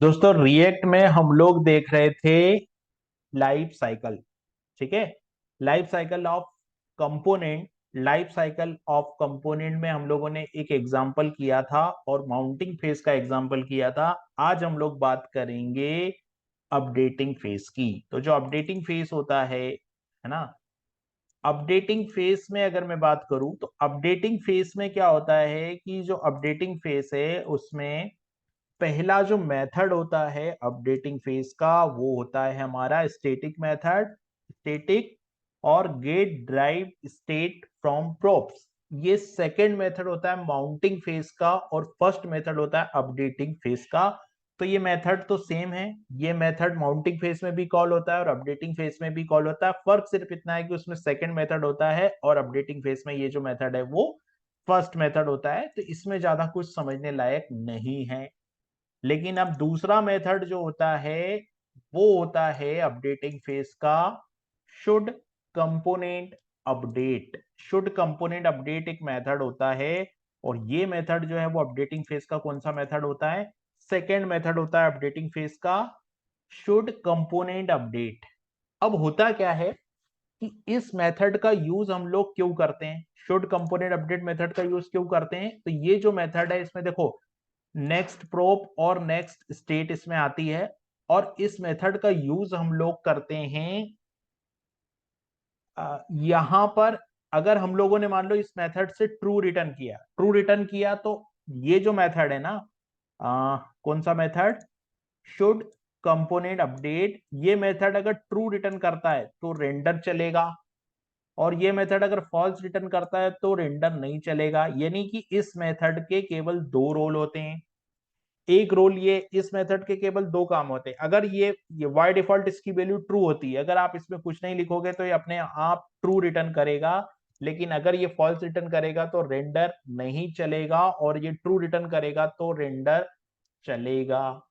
दोस्तों रिएक्ट में हम लोग देख रहे थे लाइफ साइकिल। ठीक है। Life cycle of component. Life cycle of component में हम लोगों ने एक एग्जांपल किया था और माउंटिंग फेज का एग्जांपल किया था। आज हम लोग बात करेंगे अपडेटिंग फेज की। तो जो अपडेटिंग फेज होता है ना, अपडेटिंग फेज में अगर मैं बात करूं तो अपडेटिंग फेज में क्या होता है कि जो अपडेटिंग फेज है उसमें पहला जो मेथड होता है अपडेटिंग फेज का वो होता है हमारा स्टैटिक मेथड। स्टैटिक और get drive state from props. ये सेकंड मेथड होता है माउंटिंग फेज का और फर्स्ट मेथड होता है अपडेटिंग फेज का। तो ये मेथड तो सेम है। ये मेथड माउंटिंग फेज में भी कॉल होता है और अपडेटिंग फेज में भी कॉल होता है। फर्क सिर्फ इतना है कि उसमें सेकंड मेथड होता है और अपडेटिंग फेज में ये जो मेथड है वो फर्स्ट मेथड होता है। तो इसमें ज्यादा कुछ समझने लायक नहीं है। लेकिन अब दूसरा मेथड जो होता है वो होता है अपडेटिंग फेज का should component update. Should component update एक मेथड होता है और ये मेथड जो है वो अपडेटिंग फेज का कौन सा मेथड होता है? सेकेंड मेथड होता है अपडेटिंग फेज का शुड कंपोनेंट अपडेट। अब होता क्या है कि इस मेथड का यूज हम लोग क्यों करते हैं? शुड कंपोनेंट अपडेट मेथड का यूज क्यों करते हैं? तो ये जो मेथड है इसमें देखो नेक्स्ट प्रोप और नेक्स्ट स्टेट इसमें आती है और इस मेथड का यूज हम लोग करते हैं यहां पर। अगर हम लोगों ने मान लो इस मेथड से ट्रू रिटर्न किया तो ये जो मेथड है ना, कौन सा मेथड? Should component update. ये मेथड अगर ट्रू रिटर्न करता है तो रेंडर चलेगा और ये मेथड अगर फॉल्स रिटर्न करता है तो रेंडर नहीं चलेगा। यानी कि इस मेथड के केवल दो रोल होते हैं। एक रोल ये इस मेथड के केवल दो काम होते हैं। अगर ये बाय डिफॉल्ट इसकी वैल्यू ट्रू होती है, अगर आप इसमें कुछ नहीं लिखोगे तो ये अपने आप ट्रू रिटर्न करेगा। लेकिन अगर ये फॉल्स रिटर्न करेगा तो रेंडर नहीं चलेगा और ये ट्रू रिटर्न करेगा तो रेंडर चलेगा।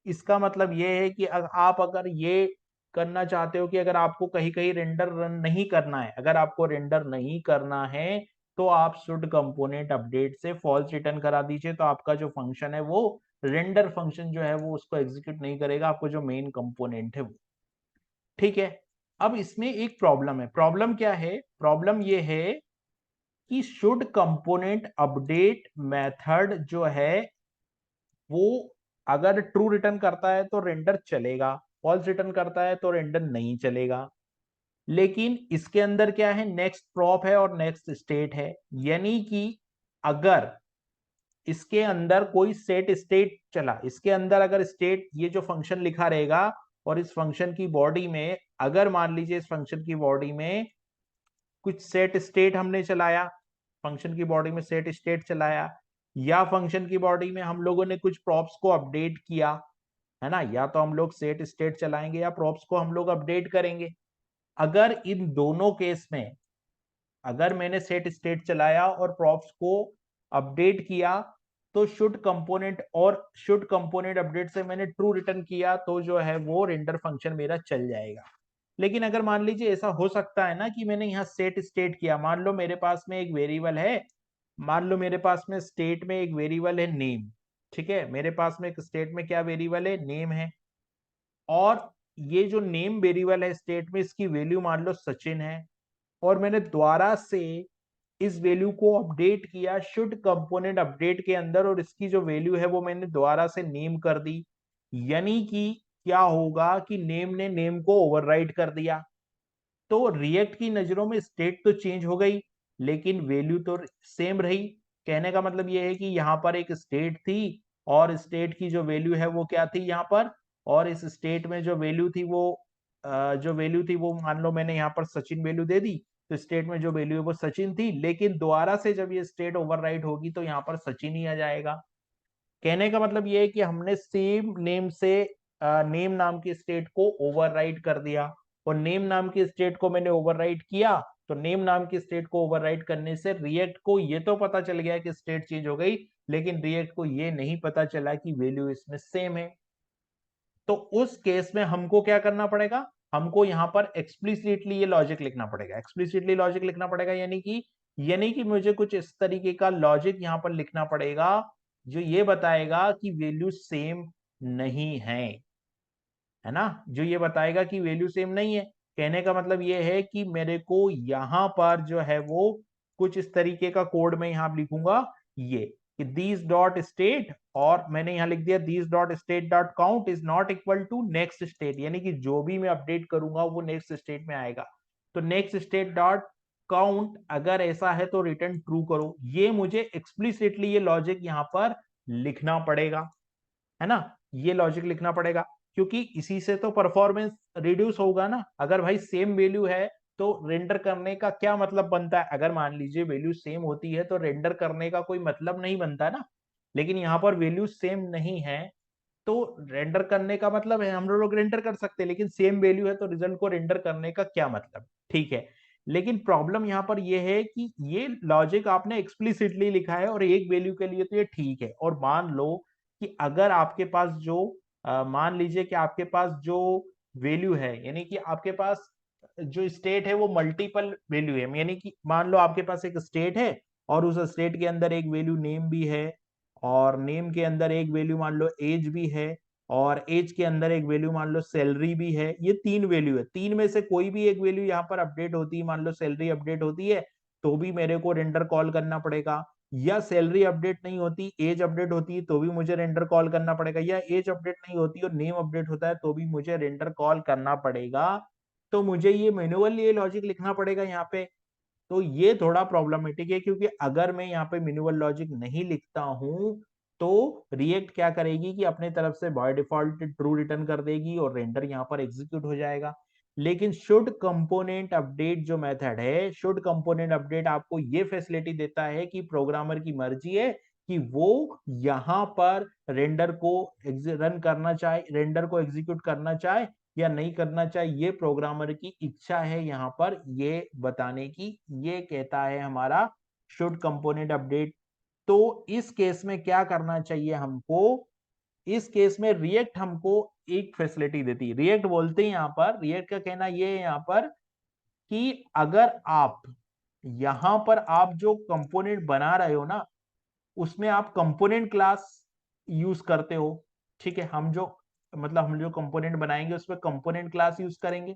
इसका मतलब ये है कि आप अगर ये करना चाहते हो कि अगर आपको कहीं कहीं रेंडर रन नहीं करना है, अगर आपको रेंडर नहीं करना है तो आप शुड कंपोनेंट अपडेट से फॉल्स रिटर्न करा दीजिए। तो आपका जो फंक्शन है वो रेंडर फंक्शन जो है वो उसको एग्जीक्यूट नहीं करेगा, आपको जो मेन कंपोनेंट है वो। ठीक है। अब इसमें एक प्रॉब्लम है। प्रॉब्लम क्या है? प्रॉब्लम ये है कि शुड कंपोनेंट अपडेट मेथड जो है वो अगर ट्रू रिटर्न करता है तो रेंडर चलेगा, फॉल्स रिटर्न करता है तो रेंडर नहीं चलेगा। लेकिन इसके अंदर क्या है? नेक्स्ट प्रॉप है और नेक्स्ट स्टेट है। यानी कि अगर इसके अंदर कोई सेट स्टेट चला, इसके अंदर अगर स्टेट ये जो फंक्शन लिखा रहेगा और इस फंक्शन की बॉडी में अगर मान लीजिए इस फंक्शन की बॉडी में कुछ सेट स्टेट हमने चलाया, फंक्शन की बॉडी में सेट स्टेट चलाया या फंक्शन की बॉडी में हम लोगों ने कुछ प्रॉप्स को अपडेट किया, है ना, या तो हम लोग सेट स्टेट चलाएंगे या प्रॉप्स को हम लोग अपडेट करेंगे। अगर इन दोनों केस में अगर मैंने सेट स्टेट चलाया और प्रॉप्स को अपडेट किया तो शुड कंपोनेंट अपडेट से मैंने ट्रू रिटर्न किया तो जो है वो रेंडर फंक्शन मेरा चल जाएगा। लेकिन अगर मान लीजिए ऐसा हो सकता है ना कि मैंने यहाँ सेट स्टेट किया, मान लो मेरे पास में एक वेरिएबल है, मान लो मेरे पास में स्टेट में एक वेरिएबल है नेम। ठीक है, मेरे पास में एक स्टेट में क्या वेरिएबल है? नेम है। और ये जो नेम वेरिएबल है स्टेट में इसकी वैल्यू मान लो सचिन है और मैंने दोबारा से इस वैल्यू को अपडेट किया शुड कंपोनेंट अपडेट के अंदर और इसकी जो वैल्यू है वो मैंने दोबारा से नेम कर दी। यानी कि क्या होगा कि नेम ने नेम को ओवरराइट कर दिया। तो रिएक्ट की नजरों में स्टेट तो चेंज हो गई लेकिन वैल्यू तो सेम रही। कहने का मतलब यह है कि यहाँ पर एक स्टेट थी और स्टेट की जो वैल्यू है वो क्या थी यहाँ पर, और इस स्टेट में जो वैल्यू थी वो मान लो मैंने यहाँ पर सचिन वैल्यू दे दी। तो स्टेट में जो वैल्यू है वो सचिन थी लेकिन दोबारा से जब ये स्टेट ओवरराइट होगी तो यहाँ पर सचिन ही आ जाएगा। कहने का मतलब ये है कि हमने सेम नेम से नेम नाम की स्टेट को ओवरराइट कर दिया और नेम नाम की स्टेट को मैंने ओवरराइट किया। तो नेम नाम की स्टेट को ओवरराइट करने से रिएक्ट को ये तो पता चल गया कि स्टेट चेंज हो गई, लेकिन रिएक्ट को ये नहीं पता चला कि वैल्यू इसमें सेम है। तो उस केस में हमको क्या करना पड़ेगा? हमको यहाँ पर एक्सप्लिसिटली ये लॉजिक लिखना पड़ेगा। एक्सप्लिसिटली लॉजिक लिखना पड़ेगा यानी कि मुझे कुछ इस तरीके का लॉजिक यहाँ पर लिखना पड़ेगा जो ये बताएगा कि वैल्यू सेम नहीं है ना, जो ये बताएगा कि वैल्यू सेम नहीं है। कहने का मतलब ये है कि मेरे को यहाँ पर जो है वो कुछ इस तरीके का कोड में यहाँ लिखूंगा, ये कि दिस डॉट स्टेट, और मैंने यहाँ लिख दिया this dot state dot count is not equal to next state, यानी कि जो भी मैं अपडेट करूंगा वो नेक्स्ट स्टेट में आएगा। तो नेक्स्ट स्टेट डॉट काउंट अगर ऐसा है तो रिटर्न ट्रू करो। ये मुझे एक्सप्लिसिटली ये लॉजिक यहाँ पर लिखना पड़ेगा, है ना, ये लॉजिक लिखना पड़ेगा, क्योंकि इसी से तो परफॉर्मेंस रिड्यूस होगा ना। अगर भाई सेम वैल्यू है तो रेंडर करने का क्या मतलब बनता है, अगर मान लीजिए वैल्यू सेम होती है तो रेंडर करने का कोई मतलब नहीं बनता ना। लेकिन यहाँ पर वैल्यू सेम नहीं है तो रेंडर करने का मतलब है हम लोग रेंडर कर सकते हैं, लेकिन सेम वैल्यू है तो रिजल्ट को रेंडर करने का क्या मतलब, ठीक है। लेकिन प्रॉब्लम यहाँ पर यह है कि ये लॉजिक आपने एक्सप्लिसिटली लिखा है और एक वैल्यू के लिए तो ये ठीक है, और मान लो कि अगर आपके पास जो मान लीजिए कि आपके पास जो वैल्यू है, यानी कि आपके पास जो स्टेट है वो मल्टीपल वैल्यू है, यानी कि मान लो आपके पास एक स्टेट है और उस स्टेट के अंदर एक वैल्यू नेम भी है, और नेम के अंदर एक वैल्यू मान लो एज भी है, और एज के अंदर एक वैल्यू मान लो सैलरी भी है। ये तीन वैल्यू है, तीन में से कोई भी एक वैल्यू यहाँ पर अपडेट होती है, मान लो सैलरी अपडेट होती है तो भी मेरे को रेंडर कॉल करना पड़ेगा, या सैलरी अपडेट नहीं होती एज अपडेट होती है तो भी मुझे रेंडर कॉल करना पड़ेगा, या एज अपडेट नहीं होती और नेम अपडेट होता है तो भी मुझे रेंडर कॉल करना पड़ेगा। तो मुझे ये मैनुअल ये लॉजिक लिखना पड़ेगा यहाँ पे। तो ये थोड़ा प्रॉब्लमेटिक है, क्योंकि अगर मैं यहाँ पे मैनुअल लॉजिक नहीं लिखता हूं तो रिएक्ट क्या करेगी कि अपने तरफ से बाय डिफॉल्ट ट्रू रिटर्न कर देगी और रेंडर यहाँ पर एग्जीक्यूट हो जाएगा। लेकिन शुड कंपोनेंट अपडेट जो मेथड है, शुड कंपोनेंट अपडेट आपको ये फैसिलिटी देता है कि प्रोग्रामर की मर्जी है कि वो यहाँ पर रेंडर को रन करना चाहे, रेंडर को एग्जीक्यूट करना चाहे या नहीं करना चाहिए, ये प्रोग्रामर की इच्छा है यहाँ पर ये बताने की। ये कहता है हमारा शुड कंपोनेंट अपडेट। तो इस केस में क्या करना चाहिए हमको, इस केस में रिएक्ट हमको एक फैसिलिटी देती है, रिएक्ट बोलते हैं यहाँ पर, रिएक्ट का कहना ये है यहाँ पर कि अगर आप यहां पर आप जो कंपोनेंट बना रहे हो ना उसमें आप कंपोनेंट क्लास यूज करते हो, ठीक है, हम जो मतलब हम जो कंपोनेंट बनाएंगे उसमें कंपोनेंट क्लास यूज करेंगे,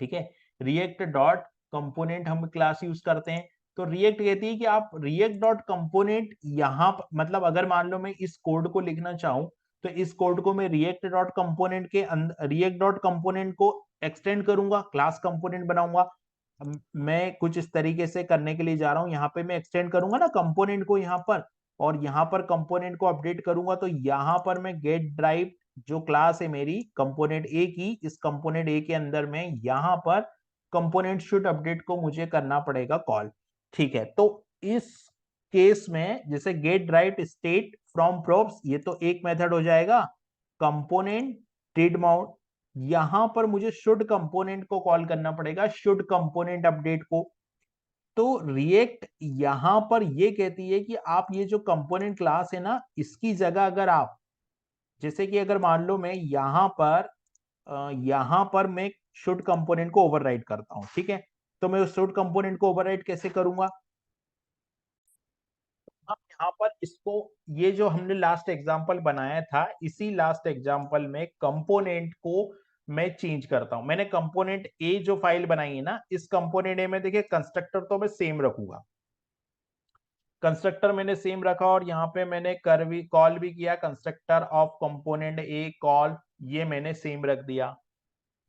ठीक है। रिएक्ट डॉट कंपोनेंट हम क्लास यूज करते हैं। तो रिएक्ट कहती है कि आप रिएक्ट डॉट कंपोनेंट यहां मतलब अगर मान लो मैं इस कोड को लिखना चाहूं तो इस कोड को मैं रिएक्ट डॉट कंपोनेंट के अंदर रिएक्ट डॉट कंपोनेंट को एक्सटेंड करूंगा, क्लास कंपोनेंट बनाऊंगा। मैं कुछ इस तरीके से करने के लिए जा रहा हूं, यहाँ पे मैं एक्सटेंड करूंगा ना कंपोनेंट को यहाँ पर, और यहाँ पर कंपोनेंट को अपडेट करूंगा तो यहाँ पर मैं गेट ड्राइव जो क्लास है मेरी कंपोनेंट ए की, इस कंपोनेंट ए के अंदर में यहाँ पर कंपोनेंट शुड अपडेट को मुझे करना पड़ेगा कॉल, ठीक है। तो इस केस में जैसे get drive state from props, ये तो एक मेथड हो जाएगा। कंपोनेंट डिड माउंट, यहां पर मुझे शुड कंपोनेंट को कॉल करना पड़ेगा, शुड कंपोनेंट अपडेट को। तो रिएक्ट यहां पर ये कहती है कि आप ये जो कंपोनेंट क्लास है ना इसकी जगह अगर आप, जैसे कि अगर मान लो मैं यहां पर मैं शुड कंपोनेंट को ओवरराइड करता हूं, ठीक है। तो मैं उस शुड कंपोनेंट को ओवरराइड कैसे करूंगा, हम यहाँ पर इसको, ये जो हमने लास्ट एग्जांपल बनाया था इसी लास्ट एग्जांपल में कंपोनेंट को मैं चेंज करता हूं। मैंने कंपोनेंट ए जो फाइल बनाई है ना, इस कंपोनेंट ए में देखिए कंस्ट्रक्टर तो मैं सेम रखूंगा, कंस्ट्रक्टर मैंने सेम रखा और यहाँ पे मैंने कर भी कॉल भी किया constructor of component A call, ये मैंने सेम रख दिया,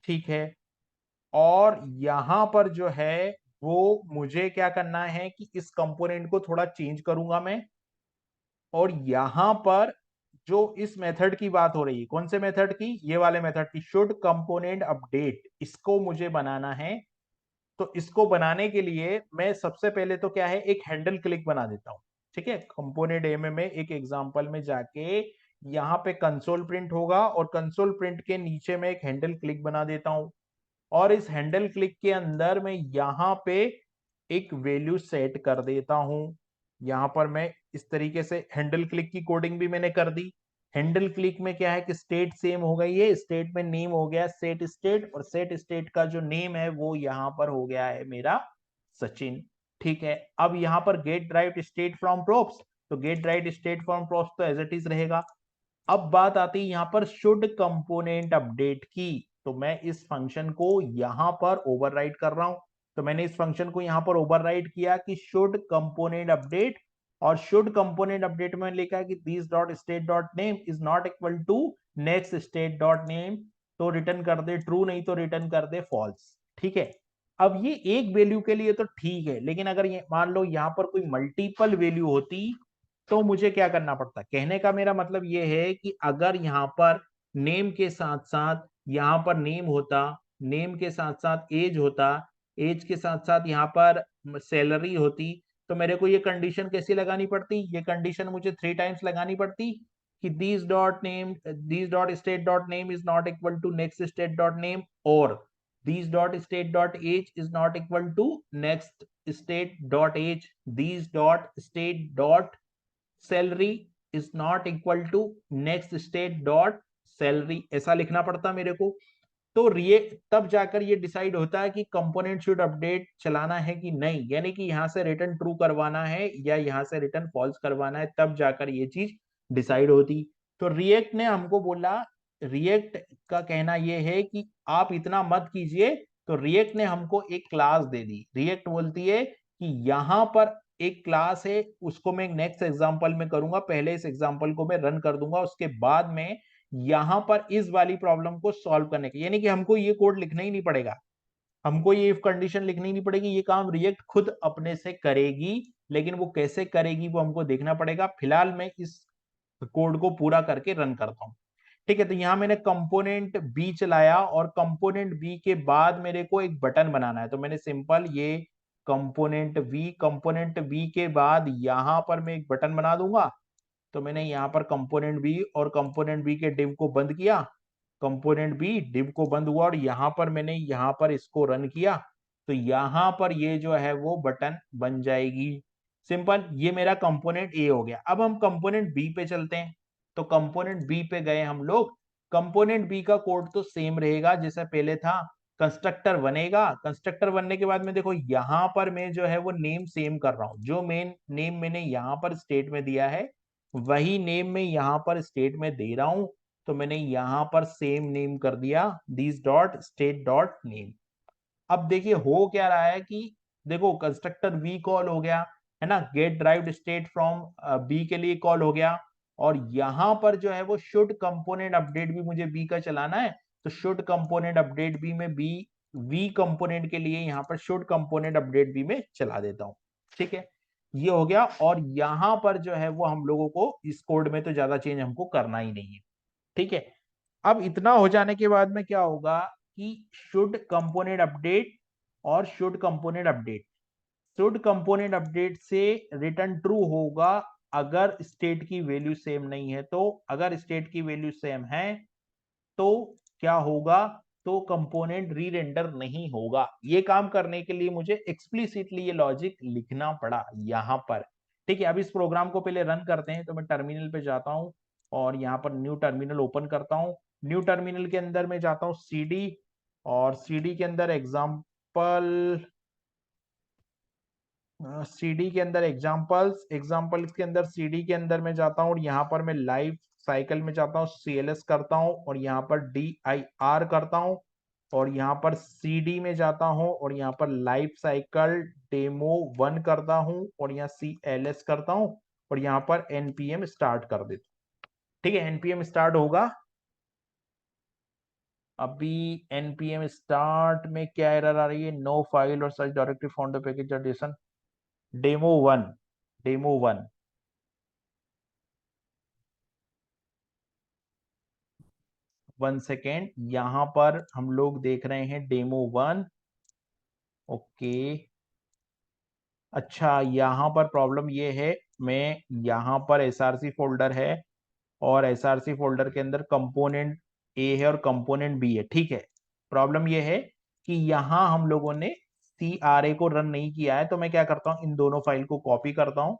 ठीक है। और यहाँ पर जो है वो मुझे क्या करना है कि इस कंपोनेंट को थोड़ा चेंज करूंगा मैं, और यहां पर जो इस मेथड की बात हो रही है, कौन से मेथड की, ये वाले मेथड की, शुड कंपोनेंट अपडेट, इसको मुझे बनाना है। तो इसको बनाने के लिए मैं सबसे पहले तो क्या है एक हैंडल क्लिक बना देता हूं, ठीक है। कंपोनेंट ए में एक एग्जांपल में जाके यहाँ पे कंसोल प्रिंट होगा और कंसोल प्रिंट के नीचे में एक हैंडल क्लिक बना देता हूं, और इस हैंडल क्लिक के अंदर मैं यहाँ पे एक वैल्यू सेट कर देता हूं। यहाँ पर मैं इस तरीके से हैंडल क्लिक की कोडिंग भी मैंने कर दी। हैंडल क्लिक में क्या है कि स्टेट सेम हो गई है, स्टेट में नेम हो गया सेट स्टेट, और सेट स्टेट का जो नेम है वो यहाँ पर हो गया है मेरा सचिन, ठीक है। अब यहाँ पर get drive state from props, तो get drive state from props तो एज इट इज रहेगा। अब बात आती है यहाँ पर शुड कंपोनेंट अपडेट की। तो मैं इस फंक्शन को यहां पर ओवरराइड कर रहा हूं। तो मैंने इस फंक्शन को यहां पर ओवरराइड किया कि शुड कंपोनेंट अपडेट, और शुड कंपोनेंट अपडेट में लिखा है कि this dot state dot name is not equal to next state dot name. तो रिटर्न कर दे ट्रू, नहीं तो रिटर्न कर दे फॉल्स। ठीक है, अब ये एक वैल्यू के लिए तो ठीक है, लेकिन अगर ये मान लो यहाँ पर कोई मल्टीपल वैल्यू होती तो मुझे क्या करना पड़ता। कहने का मेरा मतलब ये है कि अगर यहाँ पर नेम के साथ साथ यहाँ पर नेम होता, नेम के साथ साथ एज होता, एज के साथ साथ यहाँ पर सैलरी होती, तो मेरे को ये कंडीशन कैसी लगानी पड़ती, ये कंडीशन मुझे 3 टाइम्स लगानी पड़ती कि this dot name, this dot state dot name is not equal to next state dot name, और this dot state dot age is not equal to next state dot age, this dot state dot salary is not equal to next state dot salary, ऐसा लिखना पड़ता मेरे को। तो तब जाकर ये डिसाइड होता है कि कंपोनेंट शुड अपडेट चलाना है कि नहीं, यानी कि यहां से रिटर्न ट्रू करवाना है या यहां से रिटर्न फॉल्स करवाना है, तब जाकर ये चीज डिसाइड होती। तो रिएक्ट ने हमको बोला, रिएक्ट का कहना यह है कि आप इतना मत कीजिए। तो रिएक्ट ने हमको एक क्लास दे दी। रिएक्ट बोलती है कि यहां पर एक क्लास है, उसको मैं नेक्स्ट एग्जांपल में करूंगा, पहले इस एग्जांपल को मैं रन कर दूंगा, उसके बाद में यहां पर इस वाली प्रॉब्लम को सॉल्व करने के, यानी कि हमको ये कोड लिखना ही नहीं पड़ेगा, हमको ये इफ कंडीशन लिखनी नहीं पड़ेगी, ये काम रिएक्ट खुद अपने से करेगी। लेकिन वो कैसे करेगी वो हमको देखना पड़ेगा। फिलहाल मैं इस कोड को पूरा करके रन करता हूं। ठीक है, तो यहां मैंने कंपोनेंट बी चलाया, और कंपोनेंट बी के बाद मेरे को एक बटन बनाना है। तो मैंने सिंपल ये कंपोनेंट बी के बाद यहां पर मैं एक बटन बना दूंगा। तो मैंने यहाँ पर कंपोनेंट बी और कंपोनेंट बी के डिव को बंद किया, कंपोनेंट बी डिव को बंद हुआ, और यहाँ पर मैंने यहाँ पर इसको रन किया। तो यहाँ पर ये जो है वो बटन बन जाएगी। सिंपल, ये मेरा कंपोनेंट ए हो गया। अब हम कंपोनेंट बी पे चलते हैं। तो कंपोनेंट बी पे गए हम लोग। कंपोनेंट बी का कोड तो सेम रहेगा जैसा पहले था। कंस्ट्रक्टर बनेगा, कंस्ट्रक्टर बनने के बाद में देखो यहाँ पर मैं जो है वो नेम सेम कर रहा हूँ। जो मेन नेम मैंने यहाँ पर स्टेट में दिया है वही नेम मैं यहाँ पर स्टेट में दे रहा हूं। तो मैंने यहां पर सेम नेम कर दिया, this dot state dot name. अब देखिए हो क्या रहा है कि देखो कंस्ट्रक्टर बी कॉल हो गया है ना, get derived state from B के लिए कॉल हो गया, और यहां पर जो है वो शुड कंपोनेंट अपडेट भी मुझे बी का चलाना है। तो शुड कंपोनेंट अपडेट भी मैं बी वी कंपोनेंट के लिए यहाँ पर शुड कंपोनेंट अपडेट भी मैं चला देता हूँ। ठीक है, ये हो गया। और यहां पर जो है वो हम लोगों को इस कोड में तो ज्यादा चेंज हमको करना ही नहीं है। ठीक है, अब इतना हो जाने के बाद में क्या होगा कि शुड कंपोनेंट अपडेट और should component update, should component update से रिटर्न ट्रू होगा अगर स्टेट की वैल्यू सेम नहीं है। तो अगर स्टेट की वैल्यू सेम है तो क्या होगा, तो कंपोनेंट री रेंडर नहीं होगा। ये काम करने के लिए मुझे एक्सप्लिसिटली ये लॉजिक लिखना पड़ा यहां पर। ठीक है, अब इस प्रोग्राम को पहले रन करते हैं। तो मैं टर्मिनल पे जाता हूं और यहाँ पर न्यू टर्मिनल ओपन करता हूं। न्यू टर्मिनल के अंदर मैं जाता हूं सीडी, और सीडी के अंदर एग्जाम्पल, सीडी के अंदर एग्जाम्पल्स, एग्जाम्पल्स के अंदर सीडी के अंदर मैं जाता हूँ, और यहाँ पर मैं लाइव साइकिल में जाता हूँ, सीएलएस करता हूँ, और यहाँ पर DIR करता हूँ, और यहाँ पर सीडी में जाता हूँ, और यहाँ पर लाइव साइकिल डेमो 1 करता हूँ, और यहाँ CLS करता हूँ, और यहाँ पर npm स्टार्ट कर देता हूँ। ठीक है, npm स्टार्ट होगा। अभी npm स्टार्ट में क्या एरर आ रही है, no file or such directory found the package demo 1, demo 1। 1 second, यहां पर हम लोग देख रहे हैं डेमो 1। ओके, अच्छा यहाँ पर प्रॉब्लम ये है, मैं यहाँ पर SRC फोल्डर है, और SRC फोल्डर के अंदर कंपोनेंट ए है और कंपोनेंट बी है। ठीक है, प्रॉब्लम ये है कि यहाँ हम लोगों ने CRA को रन नहीं किया है। तो मैं क्या करता हूँ, इन दोनों फाइल को कॉपी करता हूँ,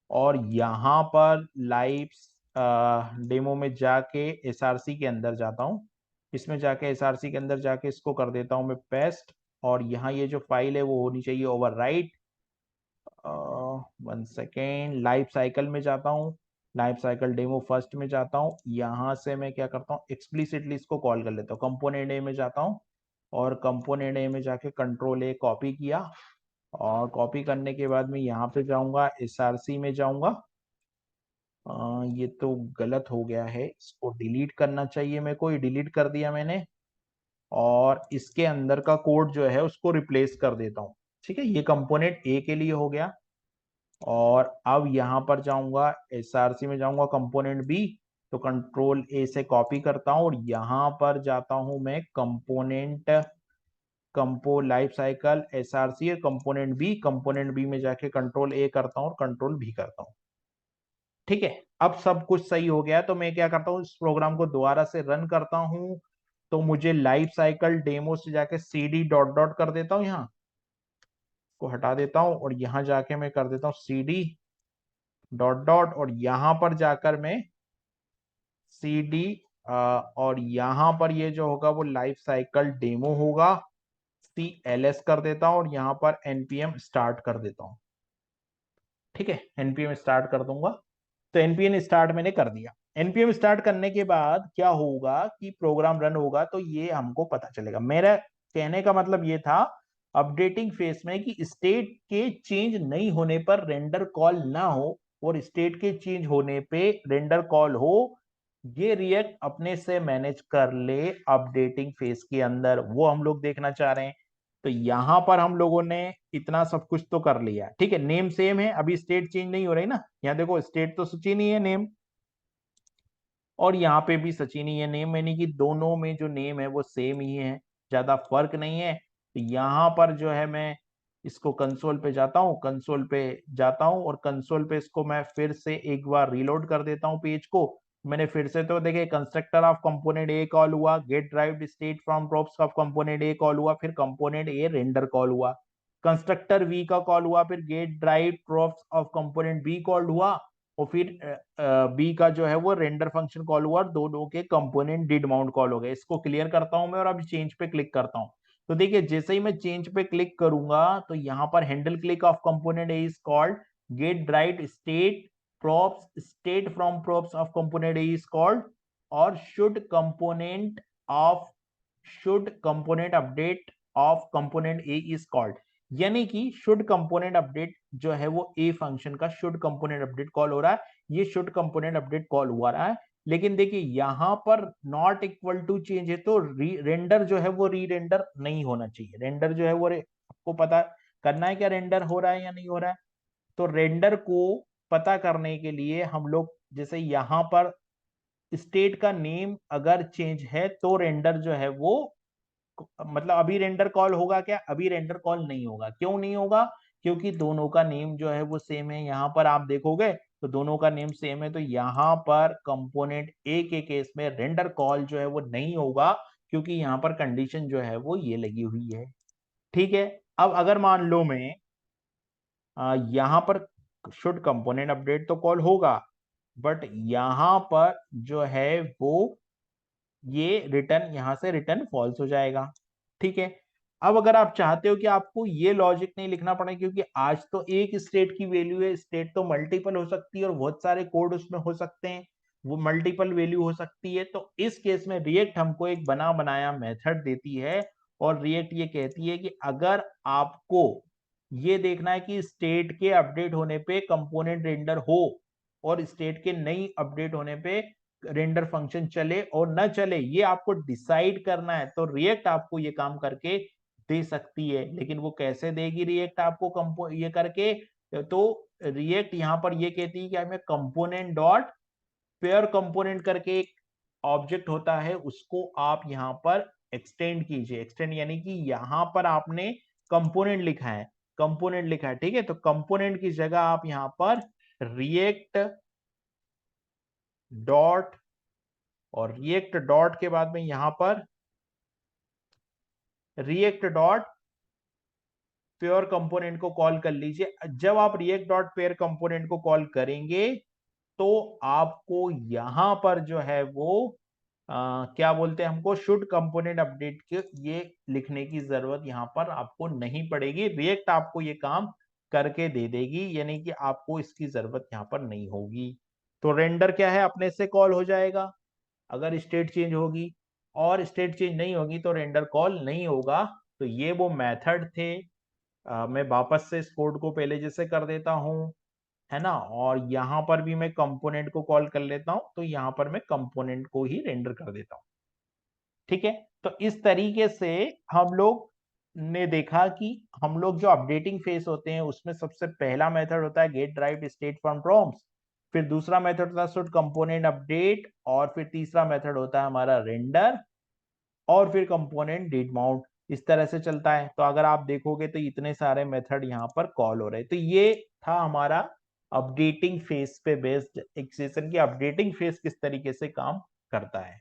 और यहाँ पर लाइव डेमो में जाके SRC के अंदर जाता हूँ। इसमें जाके SRC के अंदर जाके इसको कर देता हूँ मैं पेस्ट, और यहाँ ये जो फाइल है वो होनी चाहिए ओवरराइट। 1 सेकेंड, लाइफ साइकिल में जाता हूँ। लाइफ साइकिल डेमो फर्स्ट में जाता हूँ, यहाँ से मैं क्या करता हूँ एक्सप्लिसिटली इसको कॉल कर लेता हूँ, कंपोनेंट ए में जाता हूँ और कंपोनेंट ए में जाके कंट्रोल ए कॉपी किया और कॉपी करने के बाद मैं यहाँ पे जाऊंगा एसआरसी में जाऊंगा। ये तो गलत हो गया है, इसको डिलीट करना चाहिए मेरे को, ये डिलीट कर दिया मैंने और इसके अंदर का कोड जो है उसको रिप्लेस कर देता हूँ। ठीक है, ये कंपोनेंट ए के लिए हो गया और अब यहाँ पर जाऊंगा एसआरसी में जाऊंगा कंपोनेंट बी, तो कंट्रोल ए से कॉपी करता हूँ और यहाँ पर जाता हूँ मैं component compo life cycle SRC component B में जाके कंट्रोल ए करता हूँ और कंट्रोल भी करता हूँ। ठीक है, अब सब कुछ सही हो गया तो मैं क्या करता हूँ इस प्रोग्राम को दोबारा से रन करता हूँ। तो मुझे लाइफ साइकिल डेमो से जाके cd डॉट डॉट कर देता हूँ, यहाँ को हटा देता हूँ और यहाँ जाके मैं कर देता हूँ cd डॉट डॉट और यहाँ पर जाकर मैं cd और यहाँ पर ये जो होगा वो लाइफ साइकिल डेमो होगा, cls कर देता हूँ और यहाँ पर npm स्टार्ट कर देता हूँ। ठीक है, npm स्टार्ट कर दूंगा, तो npm स्टार्ट मैंने कर दिया। npm स्टार्ट करने के बाद क्या होगा कि प्रोग्राम रन होगा तो ये हमको पता चलेगा। मेरा कहने का मतलब ये था अपडेटिंग फेस में कि स्टेट के चेंज नहीं होने पर रेंडर कॉल ना हो और स्टेट के चेंज होने पे रेंडर कॉल हो, ये रिएक्ट अपने से मैनेज कर ले अपडेटिंग फेस के अंदर, वो हम लोग देखना चाह रहे हैं। तो यहां पर हम लोगों ने इतना सब कुछ तो कर लिया। ठीक है, नेम सेम है, अभी स्टेट चेंज नहीं हो रही ना, यहाँ देखो स्टेट तो सचिन ही है नेम और यहाँ पे भी सचिन ही है नेम, यानी कि दोनों में जो नेम है वो सेम ही है, ज्यादा फर्क नहीं है। तो यहाँ पर जो है मैं इसको कंसोल पे जाता हूँ, कंसोल पे जाता हूँ और कंसोल पे इसको मैं फिर से एक बार रीलोड कर देता हूँ पेज को। मैंने फिर से तो देखे constructor of component A call हुआ, get derived state from props of component A call हुआ, फिर कंपोनेंट ए रेंडर कॉल हुआ, कंस्ट्रक्टर वी का कॉल हुआ, फिर get derived props of component B call हुआ और फिर बी का जो है वो रेंडर फंक्शन कॉल हुआ और दोनों के कंपोनेंट डिड माउंट कॉल हो गए। इसको क्लियर करता हूं मैं और अब चेंज पे क्लिक करता हूं। तो देखिए जैसे ही मैं चेंज पे क्लिक करूंगा तो यहाँ पर handle click of component A is called, get derived state props state from props of component A is called और should component update of component A is called, यानी कि शुड कंपोनेंट अपडेट जो है वो ए फंक्शन का should component update call हो रहा है, ये शुड कंपोनेंट अपडेट कॉल हुआ रहा है। लेकिन देखिए यहां पर नॉट इक्वल टू चेंज है तो रेंडर जो है वो री रेंडर नहीं होना चाहिए। रेंडर जो है वो आपको पता करना है क्या रेंडर हो रहा है या नहीं हो रहा है। तो रेंडर को पता करने के लिए हम लोग जैसे यहां पर स्टेट का नेम अगर चेंज है तो रेंडर जो है वो मतलब अभी रेंडर कॉल होगा क्या, अभी रेंडर कॉल नहीं होगा। क्यों नहीं होगा, क्योंकि दोनों का नेम जो है वो सेम है। यहाँ पर आप देखोगे तो दोनों का नेम सेम है, तो यहाँ पर कंपोनेंट ए के केस में रेंडर कॉल जो है वो नहीं होगा क्योंकि यहाँ पर कंडीशन जो है वो ये लगी हुई है। ठीक है, अब अगर मान लो मैं यहाँ पर शुड कंपोनेंट अपडेट तो कॉल होगा बट यहाँ पर जो है वो ये रिटर्न यहाँ से रिटर्न फॉल्स हो जाएगा। ठीक है, अब अगर आप चाहते हो कि आपको ये लॉजिक नहीं लिखना पड़े क्योंकि आज तो एक स्टेट की वैल्यू है, स्टेट तो मल्टीपल हो सकती है और बहुत सारे कोड उसमें हो सकते हैं, वो मल्टीपल वैल्यू हो सकती है। तो इस केस में रिएक्ट हमको एक बना बनाया मेथड देती है और रिएक्ट ये कहती है कि अगर आपको ये देखना है कि स्टेट के अपडेट होने पे कंपोनेंट रेंडर हो और स्टेट के नहीं अपडेट होने पे रेंडर फंक्शन चले और न चले, ये आपको डिसाइड करना है, तो रिएक्ट आपको ये काम करके दे सकती है। लेकिन वो कैसे देगी रिएक्ट आपको कंपो ये करके, तो रिएक्ट यहाँ पर ये कहती है कि हमें कंपोनेंट डॉट पेयर कंपोनेंट करके एक ऑब्जेक्ट होता है, उसको आप यहाँ पर एक्सटेंड कीजिए। एक्सटेंड यानी कि यहाँ पर आपने कंपोनेंट लिखा है, कंपोनेंट लिखा है, ठीक है, तो कंपोनेंट की जगह आप यहाँ पर रिएक्ट डॉट और रिएक्ट डॉट के बाद में यहां पर रिएक्ट डॉट पेयर कंपोनेंट को कॉल कर लीजिए। जब आप रिएक्ट डॉट पेयर कंपोनेंट को कॉल करेंगे तो आपको यहां पर जो है वो क्या बोलते हैं, हमको शुड कंपोनेंट अपडेट के ये लिखने की जरूरत यहां पर आपको नहीं पड़ेगी, रिएक्ट आपको ये काम करके दे देगी, यानी कि आपको इसकी जरूरत यहां पर नहीं होगी। तो रेंडर क्या है, अपने से कॉल हो जाएगा अगर स्टेट चेंज होगी, और स्टेट चेंज नहीं होगी तो रेंडर कॉल नहीं होगा। तो ये वो मेथड थे। मैं वापस से इस कोड को पहले जैसे कर देता हूँ, है ना, और यहाँ पर भी मैं कंपोनेंट को कॉल कर लेता हूँ, तो यहाँ पर मैं कंपोनेंट को ही रेंडर कर देता हूँ। ठीक है, तो इस तरीके से हम लोग ने देखा कि हम लोग जो अपडेटिंग फेस होते हैं उसमें सबसे पहला मेथड होता है get drive state from prompts, फिर दूसरा मेथड होता है शुड कंपोनेंट अपडेट, और फिर तीसरा मेथड होता है हमारा रेंडर, और फिर कंपोनेंट डेट माउंट। इस तरह से चलता है। तो अगर आप देखोगे तो इतने सारे मेथड यहाँ पर कॉल हो रहे हैं। तो ये था हमारा अपडेटिंग फेस पे बेस्ड एक्सेशन की अपडेटिंग फेस किस तरीके से काम करता है।